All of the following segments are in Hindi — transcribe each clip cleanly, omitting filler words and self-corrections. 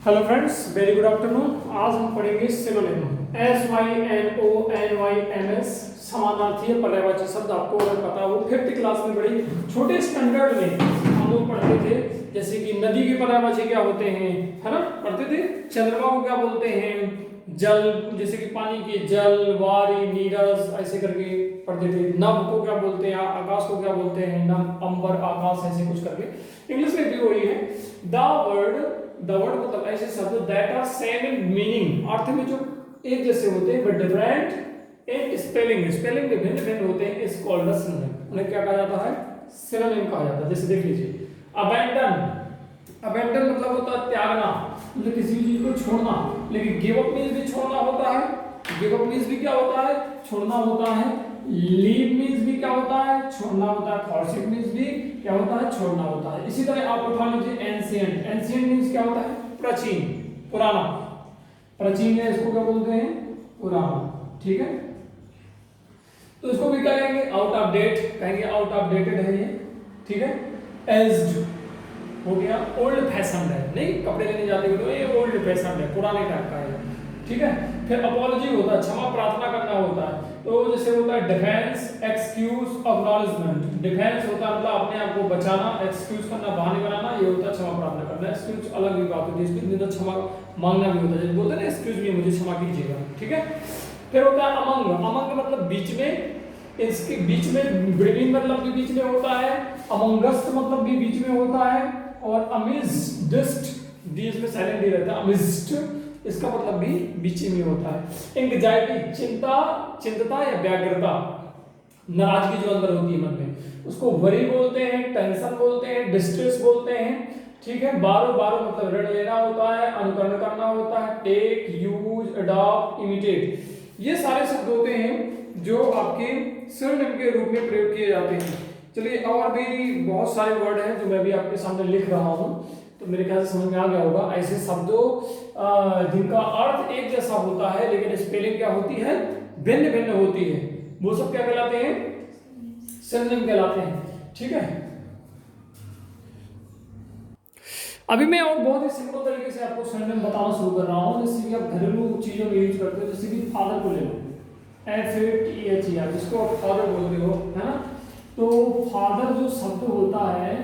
Hello friends, very good afternoon. आज हम पढ़ेंगे सिनोनिम। SYNONYMS समानार्थी पर्यायवाची शब्द। आपको अगर पता हो, फिफ्थ क्लास में बड़ी छोटे स्टैंडर्ड में हम लोग पढ़ते थे, जैसे कि नदी के पर्यायवाची क्या होते हैं, है ना, पढ़ते थे। चंद्रमा को क्या बोलते हैं, जल, जैसे कि पानी के जल, वारी, नीरस, ऐसे करके पढ़ते थे। नभ को क्या बोलते हैं, आकाश को क्या बोलते हैं, नभ, अंबर, आकाश, ऐसे कुछ करके। इंग्लिश में भी वही है। द वर्ड मतलब ऐसे शब्द that are same in meaning, अर्थ में जो एक जैसे होते हैं बट डिफरेंट इन स्पेलिंग में भिन्न भिन्न होते हैं, इज कॉल्ड अ सिनोनिम। उन्हें क्या कहा जाता है, सिनोनिम कहा जाता है। जैसे देख लीजिए, अबैंडन मतलब होता है त्यागना, मतलब किसी चीज को छोड़ना। लेकिन गिव अप मींस भी छोड़ना होता है। गिव अप मींस भी क्या होता है, छोड़ना होता है। लीव मींस भी क्या होता है, छोड़ना होता है। फॉरशिप मींस भी क्या होता है, छोड़ना होता है। इसी तरह आप उठा लीजिए एंशिएंट। एंशिएंट मींस क्या होता है, प्राचीन, पुराना। प्राचीन है, इसको क्या बोलते हैं, पुराना। ठीक है, तो इसको भी क्या कहेंगे, आउट ऑफ डेट कहेंगे, आउट ऑफ डेटेड है ये। ठीक है, एज्ड हो गया, ओल्ड फैशनड है, नहीं कपड़े लेने जाते हो तो ये ओल्ड फैशनड है, पुराने टाइप का है। ठीक है, फिर अपॉलॉजी होता है, क्षमा प्रार्थना करना होता है। तो जैसे होता है डिफेंस, एक्सक्यूज, एक्नॉलेजमेंट। डिफेंस होता है मतलब अपने आप को बचाना, एक्सक्यूज करना, बहाने बनाना, ये होता है क्षमा प्रार्थना करना। एक्सक्यूज अलग भी बात होती है, इसके अंदर क्षमा मांगना भी होता है, जैसे बोलते हैं ना, एक्सक्यूज मी, मुझे क्षमा कीजिएगा। ठीक है, फिर होता है अमंग। अमंग मतलब बीच में, इसके बीच में, बिटवीन मतलब भी बीच में होता है। अमंगस्ट मतलब भी बीच में होता है। और अमिजस्ट, डी इसमें साइलेंट डी रहता है, अमिजस्ट इसका मतलब भी बीच में होता है। एंग्जाइटी, चिंता या व्याग्रता, नाराजगी जो अंदर होती है मन में, उसको वरी बोलते हैं, टेंशन बोलते हैं, डिस्ट्रेस बोलते हैं। ठीक है, बारो मतलब ऋण लेना होता है, अनुकरण करना होता है। टेक, यूज, अडॉप्ट, इमिटेट, ये सारे शब्द होते हैं जो आपके सिनोनिम के रूप में प्रयोग किए जाते हैं। चलिए, और भी बहुत सारे वर्ड हैं जो मैं भी आपके सामने लिख रहा हूं, तो मेरे ख्याल से समझ में आ गया होगा। ऐसे शब्दों जिनका अर्थ एक जैसा होता है लेकिन स्पेलिंग क्या होती है, भिन्न भिन्न होती है, वो सब क्या कहलाते हैं, सिनोनिम कहलाते हैं। ठीक है, अभी मैं और बहुत ही सिंपल तरीके से आपको सिनोनिम बताना शुरू कर रहा हूं। जैसे कि आप घरेलू चीजों में यूज करते हो, जैसे कि फादर को ले लो, FATHER, जिसको आप फादर बोलते हो, है ना। तो फादर जो शब्द होता है,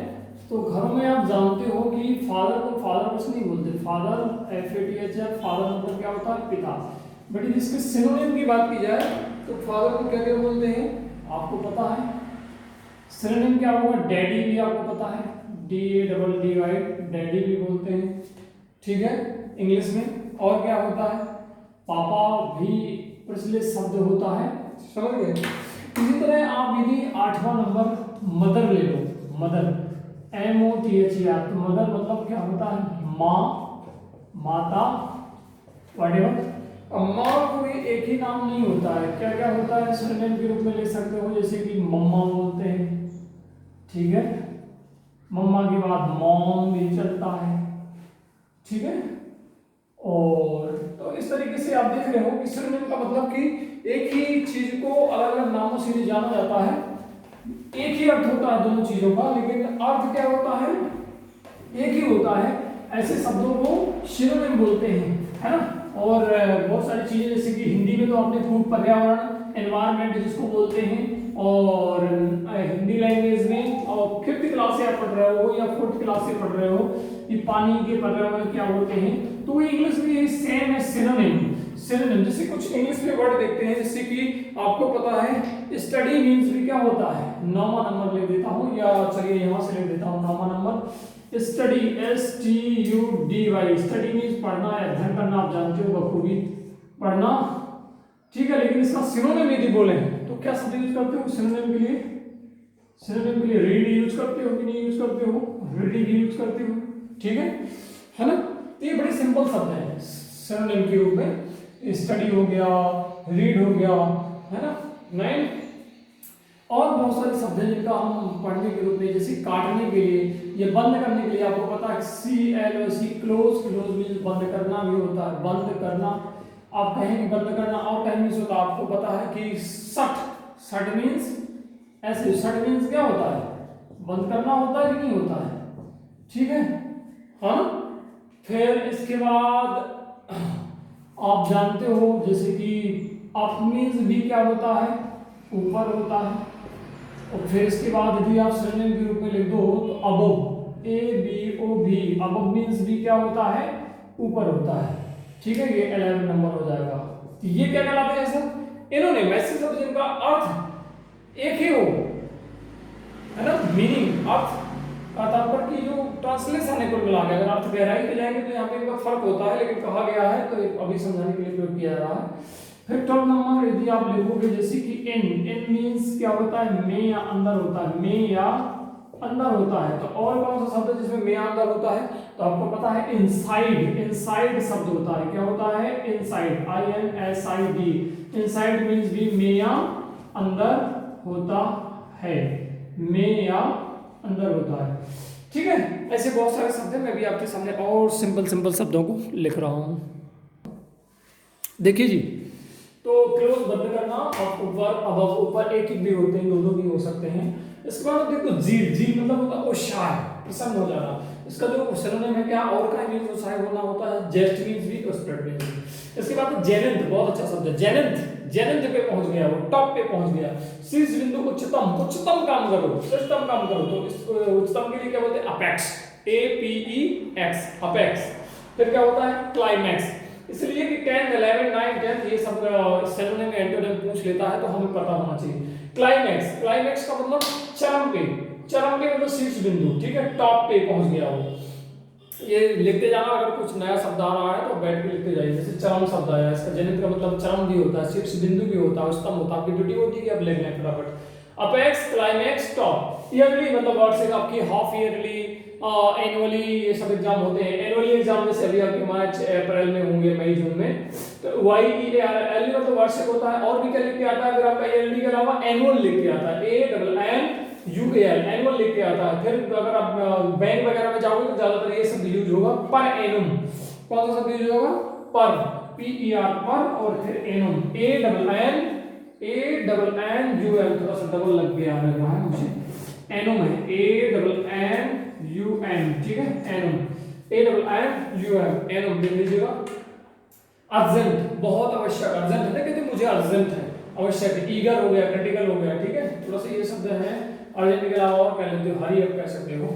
तो घरों में आप जानते हो कि फादर को फादर बस नहीं बोलते, फादर FATHER, फादर मतलब क्या होता है, पिता। बट इसके सिनोनिम की बात की जाए तो फादर को क्या क्या बोलते हैं, आपको पता है। सिनोनिम क्या होगा, डैडी भी आपको पता है, DADDY, डैडी भी बोलते हैं। ठीक है, इंग्लिश में। और क्या होता है, पापा भी प्रचलित शब्द होता है, समझ गए। इसी तरह आप यदि 8वां नंबर मदर ले लो, मदर, MOTHER, तो मदर मतलब क्या होता है, माँ, माता, व्हाटएवर। अब माँ को भी एक ही नाम नहीं होता है, क्या क्या होता है, सिनोनिम के रूप में ले सकते हो, जैसे कि मम्मा बोलते हैं। ठीक है, मम्मा के बाद मॉम भी चलता है। ठीक है, और तो इस तरीके से आप देख रहे हो कि सिनोनिम का मतलब कि एक ही चीज को अलग अलग नामों से जाना जाता है। एक ही अर्थ होता है दोनों चीजों का, लेकिन अर्थ क्या होता है, एक ही होता है। ऐसे शब्दों को सिनोनिम बोलते हैं, है ना। और बहुत सारी चीजें, जैसे कि हिंदी में तो आपने खूब पर्यावरण, एनवायरनमेंट जिसको बोलते हैं, और हिंदी लैंग्वेज में और 5th क्लास से आप पढ़ रहे हो या 4th क्लास से पढ़ रहे हो कि पानी के पर्यावरण क्या होते हैं, तो इंग्लिश में सेम है, सिनोनिम। सिनोनिम जैसे कुछ इंग्लिश में वर्ड देखते हैं, जैसे कि आपको पता है स्टडी मींस भी क्या होता है, 9वां नंबर ले देता हूं, या चलिए यहां से ले देता हूं 9वां number. Study, STUDY, study means पढ़ना या अध्ययन करना, आप जानते हो बखूबी, पढ़ना। ठीक है, लेकिन इसका सिनोनिम यदि बोले तो क्या शब्द यूज करते हो सिनोनिम के लिए, सिनोनिम के लिए रीड यूज करते हो कि नहीं यूज करते हो, रीडिंग यूज करते हो। ठीक है ना। तो ये बड़े सिंपल शब्द है सिनोनिम के रूप में। स्टडी हो गया, रीड हो गया, है ना, 9। और बहुत सारे शब्द हैं जिनका हम पढ़ने के रूप में, जैसे काटने के लिए या बंद करने के लिए, आपको पता है CLOC, क्लोज, क्लोज मींस बंद करना भी होता है, बंद करना। आप कहेंगे बंद करना, और टाइम मींस होता है, आपको पता है कि शट मींस ऐसे, शट मींस क्या होता है, बंद करना होता है कि नहीं होता है। ठीक है, हाँ। फिर इसके बाद आप जानते हो जैसे कि अप मीन्स भी क्या होता है, ऊपर होता है। और फिर इसके बाद यदि आप सिनोनिम के रूप में लिख दो तो अबव, ए बी ओ भी, अबव मीन्स भी क्या होता है, ऊपर होता है। ठीक है, ये 11 नंबर हो जाएगा। तो ये क्या कहलाते हैं सर, इन्होंने मैसेज शब्द जिनका अर्थ एक ही हो, है ना, मीनिंग अर्थ का तात्पर्य की जो ट्रांसलेशन है कुल मिला के, अगर अर्थ गहराई पे जाएंगे तो यहाँ पे इनका फर्क होता है, लेकिन कहा गया है तो अभी समझाने के लिए प्रयोग किया जा रहा है। फिर 12 नंबर यदि आप लिखोगे जैसे कि इन मींस क्या होता है, में या अंदर होता है, में या अंदर होता है। तो और कौन सा शब्द है जिसमें में अंदर होता है, तो आपको पता है इनसाइड, इनसाइड शब्द होता है। क्या होता है, इनसाइड, INSID, इनसाइड मींस भी में या अंदर होता है, में या अंदर होता है। ठीक है, ऐसे बहुत सारे शब्द हैं, मैं भी आपके सामने और सिंपल सिंपल शब्दों को लिख रहा हूं। देखिए जी, तो क्लोज बंद करना, आप ऊपर अबव, ऊपर एक भी होते हैं, दोनों भी हो सकते हैं। इसके बाद देखो जील, जील मतलब होता है उत्साह, प्रसन्न हो जाना। इसका जो सिनोनिम है क्या, और का मींस उत्साह होना होता है, जेस्ट मींस भी और स्प्रेड मींस भी। इसके बाद जेनंत, बहुत अच्छा शब्द है, जेनंत, जेनंत पे पहुंच गया, वो टॉप पे पहुंच गया। शीर्ष बिंदु उच्चतम, उच्चतम काम करो, श्रेष्ठतम काम करो, तो इस उच्चतम के लिए क्या बोलते हैं, अपेक्स, APEX, अपेक्स। फिर क्या होता है, क्लाइमैक्स। इसलिए कि 10, 11, 9, 10 ये सब सिनोनिम एंटोनिम पूछ लेता है तो हमें पता होना चाहिए। क्लाइमैक्स, क्लाइमैक्स का मतलब चरम पे, चरम पे मतलब शीर्ष बिंदु, ठीक है, टॉप पे पहुंच गया वो। ये लिखते जाना, अगर कुछ नया शब्द आ रहा है तो बैठ के लिखते जाइए। जैसे चरम शब्द आया, इसका जेनिथ का मतलब चरम भी होता है, शीर्ष बिंदु भी होता है, उच्चतम होता है। आपकी ड्यूटी होती है कि आप लिख लें फटाफट। Apex, climax, top. ईयरली मतलब वर्ड से आपकी हाफ ईयरली, एनुअली, ये सब एग्जाम होते हैं। एनुअली एग्जाम जैसे अभी आपके मार्च अप्रैल में होंगे, मई जून में, तो YEARLY मतलब वार्षिक होता है। और भी क्या लिख के आता है, अगर आपका ईयरली के अलावा एनुअल लिख के आता है, ANNUAL, एनुअल लिख के आता है। फिर अगर आप बैंक वगैरह में जाओगे तो ज्यादातर ये सब यूज होगा, पर एनुम। कौन सा शब्द यूज होगा, पर, PER, पर, और फिर एनुम, ANNUL, थोड़ा सा डबल लग गया है मुझे, एनुम है, ANNUM, ठीक है, एनुम, ANNUM, एनुम लिख लीजिएगा। अर्जेंट, बहुत आवश्यक, अर्जेंट है ना, कहते मुझे अर्जेंट है, आवश्यक है। ईगर हो गया, क्रिटिकल हो गया, ठीक है, थोड़ा सा ये शब्द है। अर्जेंट के अलावा और कह लेते हो, हरी अप कह सकते हो।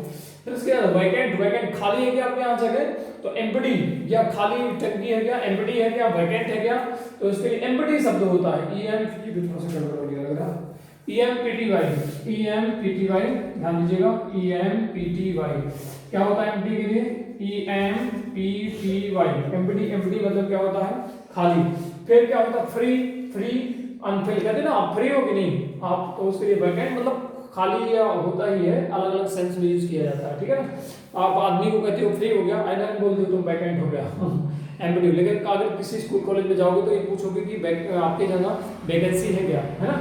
फिर इसके बाद वैकेंट, वैकेंट खाली है क्या आपके यहाँ जगह, तो एम्प्टी, या खाली टंकी है क्या, एम्प्टी है क्या, वैकेंट है क्या, तो इसके लिए एम्प्टी शब्द होता है, थोड़ा सा गड़बड़ हो गया लग रहा है, EMPTY, ध्यान दीजिएगा, EMPTY क्या होता है एम्प्टी के लिए, EMPTY, एम्प्टी, एम्प्टी मतलब क्या होता है, खाली। फिर क्या होता है, फ्री, फ्री अनफिल, कहते हैं ना, आप फ्री हो कि नहीं आप, तो उसके लिए वैकेंट मतलब खाली या होता ही है, अलग अलग सेंस में यूज किया जाता है, ठीक है ना। आप आदमी को कहते हो फ्री हो गया, आई नहीं बोलते हो तुम वैकेंट हो गया एम्प्टी। लेकिन अगर किसी स्कूल कॉलेज में जाओगे तो ये पूछोगे कि आपकी जगह वैकेंसी है क्या, है ना।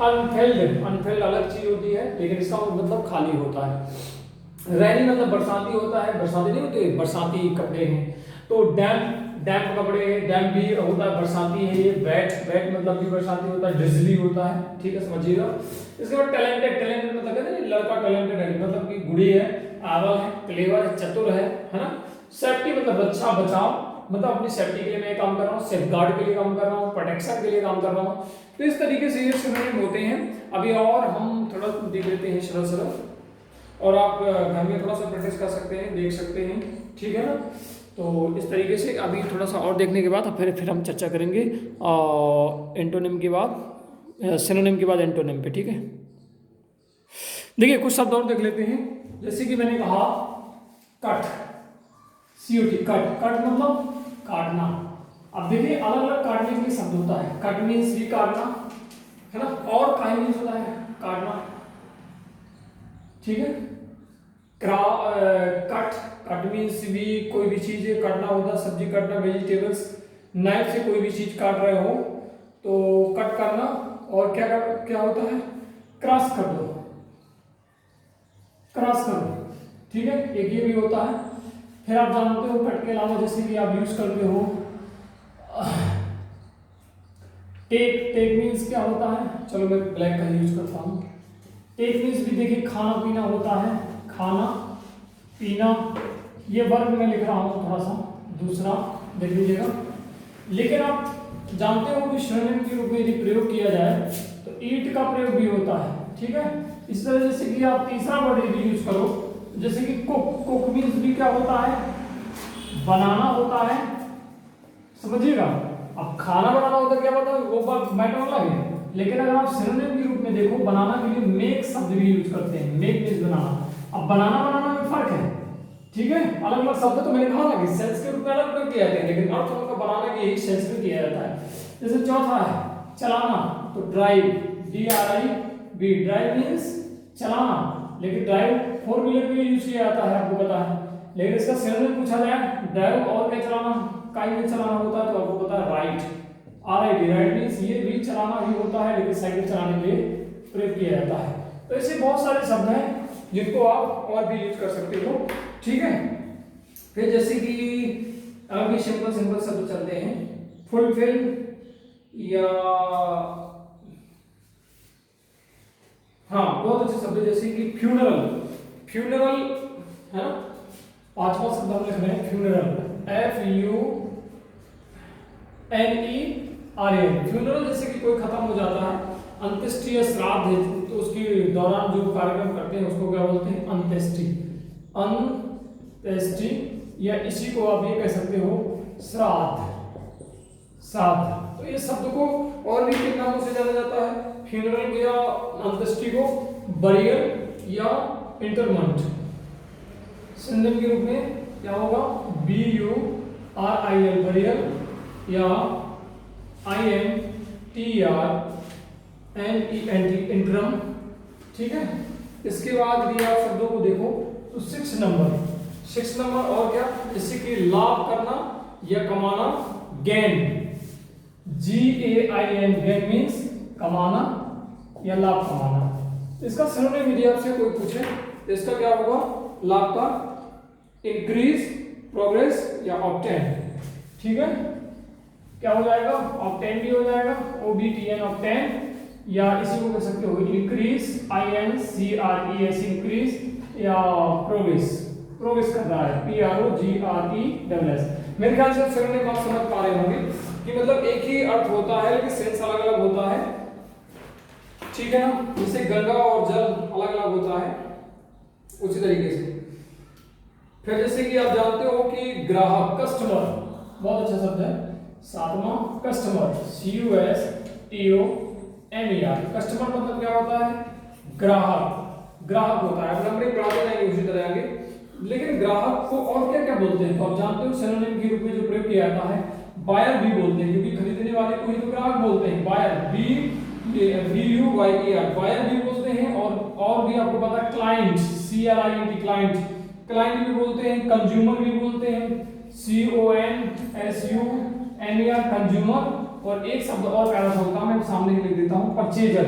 अनफिल्ड, अनफिल्ड अलग चीज होती है, लेकिन इसका मतलब खाली होता है। रैनी मतलब बरसाती होता है, बरसाती नहीं होते, बरसाती कपड़े हैं। तो डैम्प, डैम्प कपड़े, डैम्प भी होता है, बरसाती है ये। वेट, वेट मतलब भी बरसाती होता है, ड्रिजली होता है, ठीक है, समझिएगा। इसके बाद टैलेंटेड, टैलेंटेड मतलब कहते हैं लड़का टैलेंटेड है, मतलब कि गुड़ी है, आवाज है, क्लेवर है, चतुर है ना। सेफ्टी मतलब रक्षा बचाव, मतलब अपनी सेफ्टी के लिए मैं काम कर रहा हूँ, सेफ गार्ड के लिए काम कर रहा हूँ, प्रोटेक्शन के लिए काम कर रहा हूँ। तो इस तरीके से ये सिनोनिम होते हैं। अभी और हम थोड़ा देख लेते हैं सरल सरल, और आप घर में थोड़ा सा प्रैक्टिस कर सकते हैं, देख सकते हैं, ठीक है ना। तो इस तरीके से अभी थोड़ा सा और देखने के बाद फिर हम चर्चा करेंगे एंटोनिम के बाद, सिनोनिम के बाद एंटोनिम पे, ठीक है। देखिए कुछ शब्द और देख लेते हैं, जैसे कि मैंने कहा कट, COT, कट, कट मतलब काटना। अब देखिए अलग अलग काटने के लिए शब्द होता है, कट मीन्स भी काटना, है ना, और काई मीन्स होता है काटना, ठीक है। कट, कट मीन्स भी कोई भी चीज काटना होता है, सब्जी काटना, वेजिटेबल्स, नाइफ से कोई भी चीज काट रहे हो तो कट करना। और क्या होता है, क्रॉस कर दो, क्रॉस कर दो, ठीक है, एक ये भी होता है। फिर आप जानते हो कट के अलावा जैसे कि आप यूज करते हो टेक, टेक मीन्स क्या होता है, चलो मैं ब्लैक का यूज करता हूँ। टेक मीन्स भी देखिए खाना पीना होता है, खाना पीना, ये वर्ग मैं लिख रहा हूँ थोड़ा सा दूसरा देख लीजिएगा। लेकिन आप जानते हो कि श्रेणिम के रूप में यदि प्रयोग किया जाए तो ईट का प्रयोग भी होता है, ठीक है। इस तरह जैसे कि आप तीसरा वर्ड यदि यूज करो, जैसे कि कुक, कुक मीन्स भी क्या होता है, बनाना होता है, समझिएगा। अब खाना बनाना होता है क्या होता है, वो बात मैटर अलग है। लेकिन अगर आप सिनोनिम के रूप में देखो, बनाना के लिए मेक शब्द भी यूज करते हैं, मेक मीन्स बनाना। अब बनाना में फर्क है, ठीक है। अलग अलग शब्द तो मैंने कहा था कि सेंस के रूप में अलग प्रयोग किया जाते हैं, लेकिन अर्थ उनका बनाने के एक सेंस में किया जाता है। जैसे चौथा है चलाना, तो ड्राइव, DRIV, ड्राइव मीन्स चलाना, लेकिन ड्राइव फोर व्हीलर के लिए यूज किया जाता है, आपको पता है। लेकिन इसका सिनोनिम पूछा जाए ड्राइव और क्या चलाना, काई में चलाना होता है, तो आपको पता है राइट, RIT, राइट मीन्स ये भी चलाना ही होता है, लेकिन साइकिल चलाने के लिए प्रयोग किया जाता है। तो ऐसे बहुत सारे शब्द हैं जिनको आप और भी यूज कर सकते हो, ठीक है। फिर जैसे कि अभी सिंपल शब्द चलते हैं, फुलफिल या हाँ बहुत अच्छे शब्द जैसे कि फ्यूनरल, फ्यूनरल है ना, पांचवा शब्द हम लिख रहे हैं फ्यूनरल, FUNERAL। फ्यूनरल जैसे कि कोई खत्म हो जाता है, अंत्येष्टि या श्राद्ध है, तो उसके दौरान जो कार्यक्रम करते हैं उसको क्या बोलते हैं, अंत्येष्टि, अंत्येष्टि, या इसी को आप ये कह सकते हो श्राद्ध, श्राद्ध। तो ये शब्द को और भी किन नामों से जाना जाता है, फ्यूनरल या अंत्येष्टि को बरियल या इंटरमेंट। सिनोनिम के रूप में क्या होगा, BURIL बरियल या INTRMENT इंटरम, ठीक है। इसके बाद यदि आप शब्दों को देखो तो 6 नंबर और क्या, जैसे कि लाभ करना या कमाना, गेन, GAIN, गेन मीन्स कमाना या लाभ कमाना। इसका सिनोनिम यदि आपसे कोई पूछे तो इसका क्या होगा, लाभ का इंक्रीज, प्रोग्रेस या ऑब्टेन, ठीक है। क्या हो जाएगा, ऑब्टेन भी हो जाएगा, OBTN ऑब्टेन, या इसी को कह सकते हो इंक्रीज, INCRES इंक्रीज, या प्रोग्रेस, प्रोग्रेस कर रहा है, PROGRESS। मेरे ख्याल से सिनोनिम आप समझ पा रहे होंगे कि मतलब एक ही अर्थ होता है लेकिन सेंस अलग अलग होता है, ठीक है ना। जैसे गंगा और जल अलग अलग होता है, उसी तरीके से। फिर जैसे कि आप जानते हो कि ग्राहक, कस्टमर, बहुत अच्छा शब्द है, सातवां कस्टमर, CUSTOMER। कस्टमर मतलब क्या होता है, ग्राहक, ग्राहक होता है। नंबरिंग पढ़ाते जाएंगे उसी तरह आगे। लेकिन ग्राहक को और क्या क्या बोलते हैं, तो आप जानते हो सिनोनिम के रूप में जो प्रयोग किया जाता है, बायर भी बोलते हैं, क्योंकि खरीदने वाले को ही तो ग्राहक बोलते हैं, बायर, BUYER, बायर भी बोलते हैं। और भी आपको पता है क्लाइंट, CLIENT, क्लाइंट, क्लाइंट भी बोलते हैं, कंज्यूमर भी बोलते हैं, CONSUMER, कंज्यूमर। और एक शब्द और प्यारा सा होता है, मैं सामने लिख देता हूँ, परचेजर,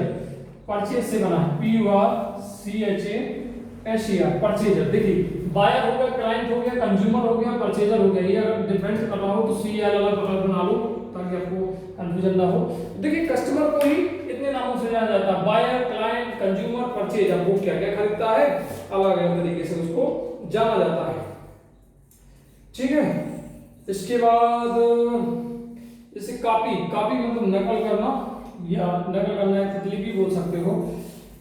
परचेज से बना है, PURCHASER, परचेजर। देखिए बायर हो गया, क्लाइंट हो गया, कंज्यूमर हो गया, परचेजर हो गया। ये अगर डिफरेंस कर रहा हो तो CL अलग अलग बना लो ताकि आपको कंफ्यूजन ना हो। देखिए कस्टमर को ही इतने नामों से जाना जाता है, बायर, क्लाइंट, कंज्यूमर, परचेजर। वो क्या क्या खरीदता है, अलग अलग तरीके से उसको जाना जाता है, ठीक है। इसके बाद जैसे कॉपी, कॉपी मतलब नकल करना, या नकल करना है, प्रतिलिपि बोल सकते हो,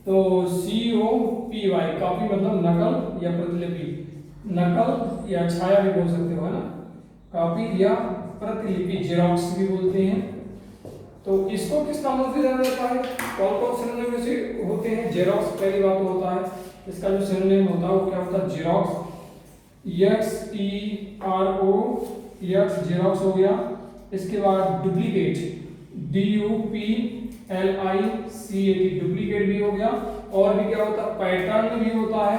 तो COPY, कॉपी मतलब नकल या प्रतिलिपि, नकल या छाया भी बोल सकते हो, है ना। कॉपी या प्रतिलिपि, जेरॉक्स भी बोलते हैं। तो इसको किस नाम से जाना जाता है, कौन कौन सिनोनिम में से होते हैं, जेरॉक्स पहली बात तो होता है, इसका जो सिनोनिम होता है वो क्या होता है, जेरॉक्स, XEROX, जेरॉक्स हो गया। इसके बाद डुप्लीकेट, DUPLICAT, डुप्लीकेट भी हो गया। और भी क्या होता है, पैटर्न भी होता है,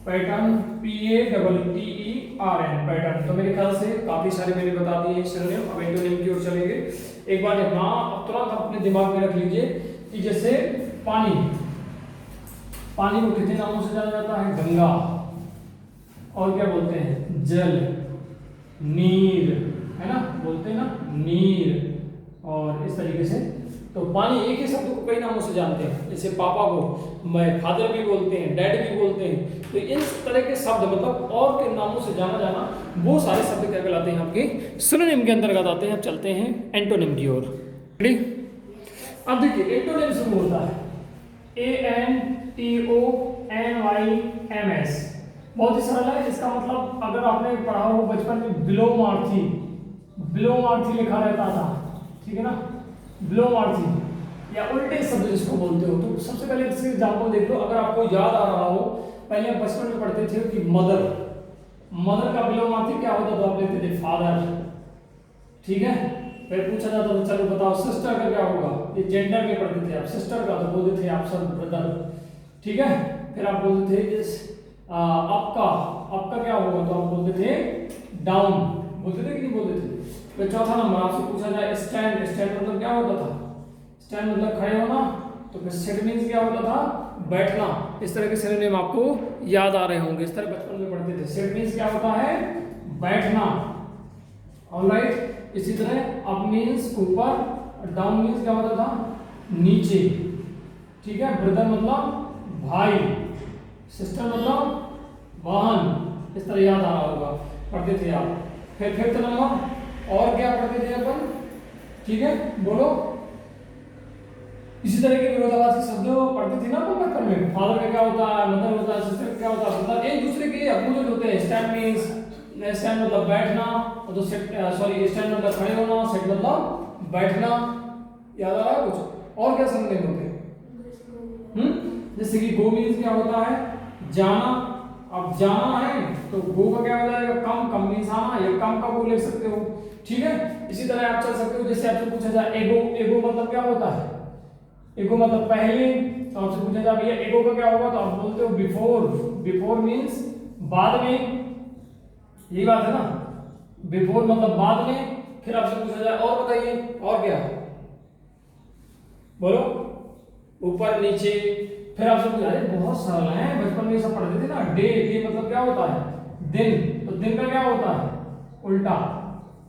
पैटर्न, PATTERN, पैटर्न। तो मेरे ख्याल से काफी सारे मैंने बता दिए सिनोनिम। अब एंटोनिम की ओर चलेंगे। एक बार हाँ अब तुरंत अपने दिमाग में रख लीजिए कि जैसे पानी, पानी को कितने नामों से जाना जाता है, गंगा, और क्या बोलते हैं, जल, नीर, है ना, बोलते हैं ना नीर, और इस तरीके से तो पानी एक ही शब्द को कई नामों से जानते हैं, जैसे पापा को मैं फादर भी बोलते हैं, डैड भी बोलते हैं। तो इन तरह के शब्द मतलब और के नामों से जाना जाना, वो सारे शब्द क्या कहलाते हैं आपके सिनोनिम के अंतर्गत आते हैं। अब चलते हैं एंटोनिम की ओर। रेडी? अब देखिए एंटोनिम से होता है ANTONYMS, बहुत ही सरल है। इसका मतलब अगर आपने पढ़ा हो बचपन में बिलोमार्थी, बिलोमार्थी लिखा रहता था, ठीक है ना, बिलोमार्थी या उल्टे शब्द जिसको बोलते हो। तो सबसे पहले इसके एग्जाम्पल देख लो, अगर आपको याद आ रहा हो, पहले हम बचपन में पढ़ते थे कि मदर, मदर का बिलोमार्थी क्या होता था, आप लेते थे फादर, ठीक है। फिर पूछा जाता था चलो बताओ सिस्टर का क्या होगा, ये जेंडर में पढ़ते थे आप, सिस्टर का तो बोलते थे आप सब ब्रदर, ठीक है। फिर आप बोलते थे इस आपका क्या होगा, तो आप बोलते थे डाउन, बोलते थे कि नहीं बोलते थे। फिर चौथा नंबर आपसे पूछा जाए स्टैंड, स्टैंड मतलब क्या होता था, स्टैंड मतलब खड़े होना, तो फिर सिट मींस क्या होता था, बैठना। इस तरह के सिनोनिम आपको याद आ रहे होंगे, इस तरह बचपन में पढ़ते थे। सिट मींस क्या होता है, बैठना, ऑलराइट। इसी तरह अप मींस ऊपर, डाउन मींस क्या होता था, नीचे, ठीक है। ब्रदर मतलब भाई, सिस्टर मतलब बहन, इस तरह याद आ रहा होगा, पढ़ते थे आप। फिर फिफ्थ नंबर और क्या पढ़ते थे अपन, ठीक है, बोलो। इसी तरह के विरोधाभासी शब्द पढ़ते थे ना अपन बचपन में, फादर का क्या होता है, मदर होता है, सिस्टर का क्या होता है, मतलब एक दूसरे के अपोजिट होते हैं। स्टैंड मींस, स्टैंड मतलब बैठना, तो सॉरी स्टैंड मतलब खड़े होना, सिट मतलब बैठना। याद आ रहा है कुछ और क्या सिनोनिम होते हैं? जैसे कि गो मींस क्या होता है, जाना। अब जाना है तो गो का क्या हो जाएगा, कम, कम मींस आना, या कम का वो ले सकते हो, ठीक है। इसी तरह आप चल सकते हो, जैसे आपसे पूछा जाए एगो, एगो मतलब क्या होता है, एगो मतलब पहले, तो आपसे पूछा जाए भैया एगो का क्या होगा, तो आप बोलते हो बिफोर, बिफोर मींस बाद में, यही बात है ना, बिफोर मतलब बाद में। फिर आपसे पूछा जाए और बताइए और क्या, बोलो, ऊपर नीचे। फिर आपसे पूछा, अरे बहुत सरल है, बचपन में सब पढ़ते थे ना। डे, डे मतलब क्या होता है, दिन, तो दिन का क्या होता है, उल्टा।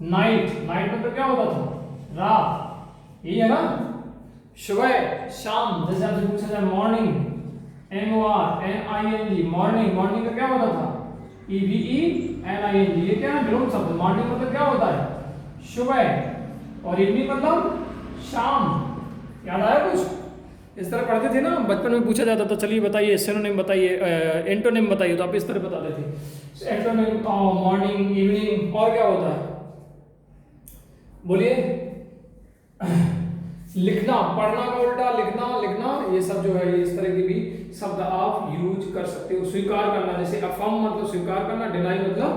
नाइट, नाइट मतलब क्या होता था, रात, यही है ना। सुबह, शाम, जैसे आपसे पूछा जाए मॉर्निंग, MORNING, मॉर्निंग, मॉर्निंग का क्या होता था, EVENING, ये क्या है, विलोम शब्द। मॉर्निंग मतलब क्या होता है, सुबह, और इवनिंग मतलब शाम। याद आया कुछ? इस तरह पढ़ते थे ना बचपन में, पूछा जाता था चलिए बताइए सिनोनिम बताइए, एंटोनिम बताइए, तो आप इस तरह बताते थे एंटोनिम, मॉर्निंग, इवनिंग, और क्या होता है, बोलिए। लिखना, पढ़ना का उल्टा लिखना, लिखना, ये सब जो है इस तरह की भी शब्द आप यूज कर सकते हो। स्वीकार करना, जैसे अफर्म मतलब स्वीकार करना, डिनाई मतलब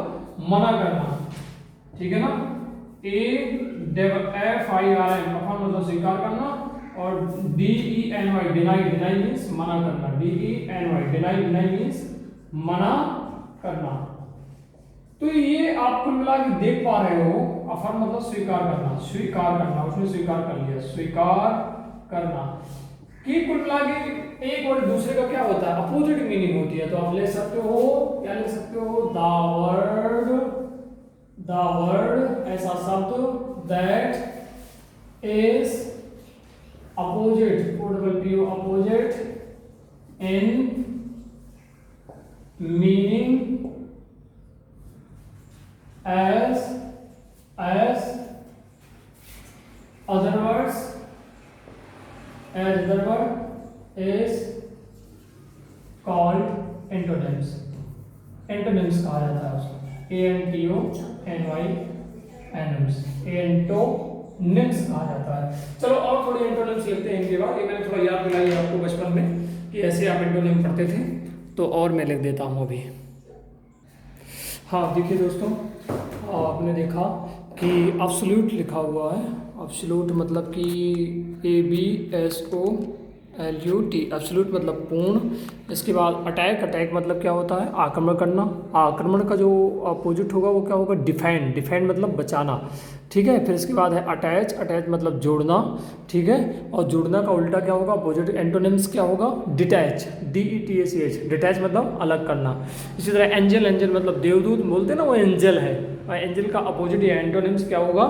मना करना, ठीक है ना। AFIRM अफर्म मतलब स्वीकार करना, और DENY डिनाई, डिनाई मींस मना करना, DENY डिनाई, डिनाई मींस मना करना। तो ये आप कुल मिला के देख पा रहे हो, अफर्म मतलब स्वीकार करना, स्वीकार करना, उसने स्वीकार कर लिया, स्वीकार करना कि कुल मिला के एक और दूसरे का क्या होता है, अपोजिट मीनिंग होती है। तो आप ले सकते हो, क्या ले सकते हो, द वर्ड ऐसा शब्द that is opposite, opposite in meaning as other words, as other word is called antonyms, antonyms कहा जाता है उसको, ANTONYMS, एंटोनिम्स कहा जाता है। चलो और थोड़ी एंटोनिम्स लिखते हैं इनके बाद, ये मैंने थोड़ा याद दिलाई आपको बचपन में कि ऐसे आप एंटोनिम पढ़ते थे, तो और मैं लिख देता हूँ अभी। हाँ देखिए दोस्तों, आपने देखा कि एब्सोल्यूट लिखा हुआ है, एब्सोल्यूट मतलब कि ABSOLUTE, LUT एब्सोल्यूट मतलब पूर्ण। इसके बाद अटैक, अटैक मतलब क्या होता है? आक्रमण करना। आक्रमण का जो अपोजिट होगा वो क्या होगा? डिफेंड, डिफेंड मतलब बचाना, ठीक है। फिर इसके बाद है अटैच, अटैच मतलब जोड़ना, ठीक है। और जोड़ना का उल्टा क्या होगा? अपोजिट एंटोनिम्स क्या होगा? डिटैच, DETACH, डिटैच मतलब अलग करना। इसी तरह एंजल, एंजल मतलब देवदूत, बोलते हैं ना वो एंजल है, और एंजल का अपोजिट या एंटोनिम्स क्या होगा?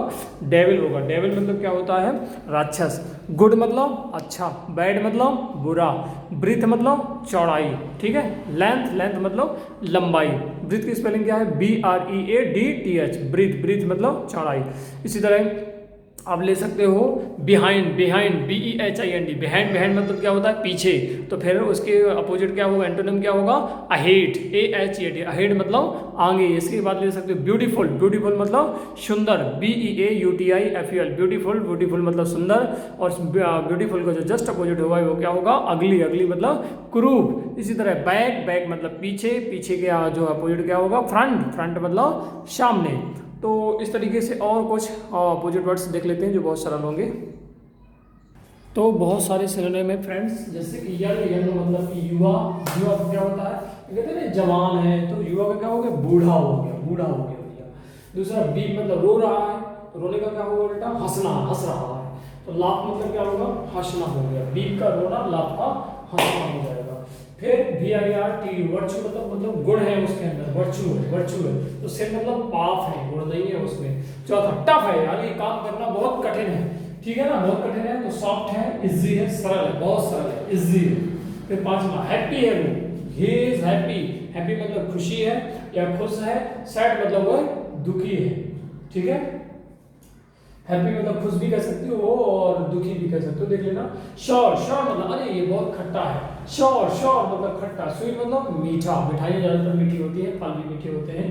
डेविल होगा। डेविल मतलब क्या होता है? राक्षस। गुड मतलब अच्छा, बैड मतलब बुरा, ब्रीथ मतलब चौड़ाई, ठीक है। लेंथ, लेंथ मतलब लंबाई। ब्रीथ की स्पेलिंग क्या है? BREADTH, ब्रीथ, ब्रीथ मतलब चौड़ाई। इसी तरह आप ले सकते हो behind, behind BEHIND, behind, behind मतलब क्या होता है? पीछे। तो फिर उसके अपोजिट क्या होगा? एंटोनिम क्या होगा? अहेड, AHEAD, अहेड मतलब आगे। इसके बाद ले सकते हो ब्यूटीफुल, ब्यूटीफुल मतलब सुंदर, BEAUTIFUL, ब्यूटीफुल, ब्यूटीफुल मतलब सुंदर। और ब्यूटीफुल का जो जस्ट अपोजिट होगा वो क्या होगा? अगली, अगली मतलब क्रूप। इसी तरह बैक, बैक मतलब पीछे, पीछे के जो अपोजिट क्या होगा? फ्रंट, फ्रंट मतलब सामने। तो इस तरीके से और कुछ अपोजिट वर्ड्स देख लेते हैं जो बहुत सरल होंगे। तो बहुत सारे सिनोनिम है फ्रेंड्स, जैसे कि यंग, यंग मतलब कि युवा, युवा का क्या होता है? कहते हैं ना जवान है, तो युवा का क्या हो गया? बूढ़ा हो गया, बूढ़ा हो गया भैया। दूसरा वीक मतलब रो रहा है, तो रोने का क्या होगा बेटा? हंसना, हंस रहा है। तो लाफ मतलब क्या होगा? हंसना हो गया। वीक का रोना, लाफ का हंसना हो जाएगा। फिर VIRT, वर्चू मतलब गुण है उसके अंदर, वर्चू है, वर्चू है। तो सिर्फ मतलब पाप है, गुण नहीं है उसमें। चौथा टफ है, यार ये काम करना बहुत कठिन है, ठीक है ना, बहुत कठिन है। तो सॉफ्ट है, इजी है, सरल है, बहुत सरल है, इजी है। फिर पांचवा हैप्पी है वो, ही इज हैप्पी, हैप्पी मतलब खुशी है या खुश है। सैड मतलब वो दुखी है, ठीक है। हैप्पी मतलब खुश भी कह सकते हो और दुखी भी कह सकते हो, देख लेना। श्योर, श्योर मतलब अरे ये बहुत खट्टा है, श्योर, श्योर मतलब खट्टा। स्वीट मतलब मीठा, मिठाइयाँ ज्यादातर मीठी होती है, फल भी मीठे होते हैं।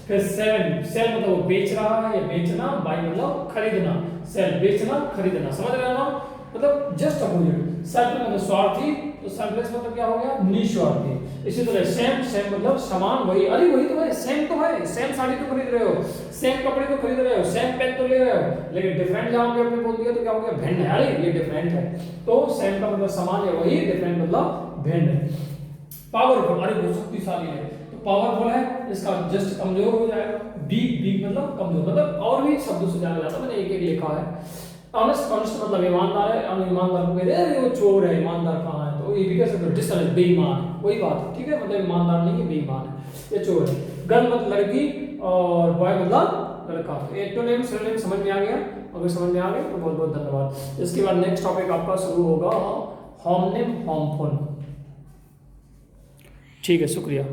फिर सेल, सेल मतलब वो बेच रहा है या बेचना, बाई मतलब खरीदना, सेल बेचना खरीदना, समझ रहे हो ना? मतलब जस्ट अपोजिट। सेल्फ मतलब स्वार्थी, तो सेल्फलेस मतलब क्या हो गया? निस्वार्थी। इसी तरह सेम, सेम मतलब समान, वही, अरे वही तो है, सेम तो है, सेम साड़ी तो खरीद रहे हो, सेम कपड़े तो खरीद रहे हो, सेम पेन तो ले रहे हो, लेकिन डिफरेंट जहां पे आपने बोल दिया तो क्या हो गया? भिन्न है, अरे ये डिफरेंट है। तो सेम का मतलब समान है वही, डिफरेंट मतलब भिन्न। पावरफुल, अरे बहुत शक्तिशाली है, तो पावरफुल है, इसका जस्ट कमजोर हो जाएगा। वीक, वीक मतलब कमजोर, मतलब और भी शब्दों से जाना जाता है, मैंने एक एक लिखा है। ऑनेस्ट, ऑनेस्ट मतलब ईमानदार है, और ईमानदार को कहते हैं अरे वो चोर है, ईमानदार कहाँ है? तो ये भी कह सकते हो डिसऑनेस्ट, बेईमान है, वही बात है, ठीक है। मतलब ईमानदार नहीं है, बेईमान है, ये चोर है। गर्ल मतलब लड़की, और बॉय मतलब लड़का। तो एंटोनिम, सिनोनिम समझ में आ गया? अगर समझ में आ गया तो बहुत बहुत धन्यवाद। इसके बाद नेक्स्ट टॉपिक आपका शुरू होगा होमनिम, होमफोन। ठीक है, शुक्रिया।